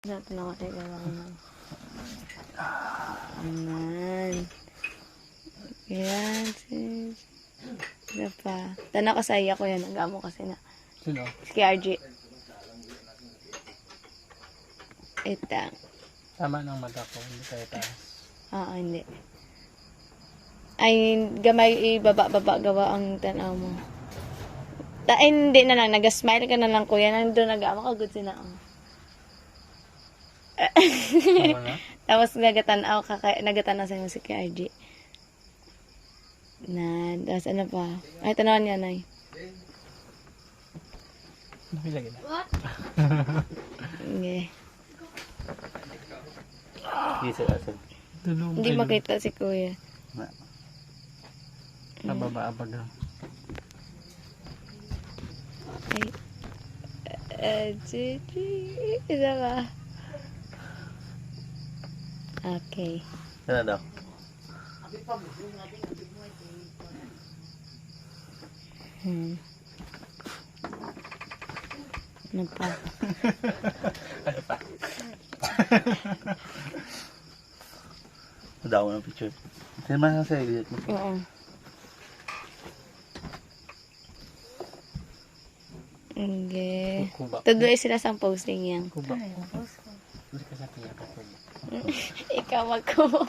Natin ako tayo lang. Ayan. Ayan. Isa pa. Tanaw ka sa iya ko yan. Nagamo kasi na. Sino? Si RG. Itang. Tama ng mata ko. Hindi tayo taas. Oo, hindi. Ay, gamay ibaba-baba gawa ang tanaw mo. Hindi na lang. Nag-smile ka na lang kuya. Nandun nag-ama ka. Good sila. Tama na? Tapos nagatanaw ka. Nagatanaw sa si RG. Tapos ano pa? Ay, tanawan niya, Nay. Nakilagay na. Okay. Gisa asan. Hindi makita si kuya. Nababa-abag lang. Ay, isa ba? Okay. Sana daw. Ano pa? Ano pa? Daw ng picture. Sino man sa edit mo? Oo. Okay. Kuba. Tuloy sila sa posting yan. Kuba. Gusto ka sa kaya ka kuba. Ikaw magkubo.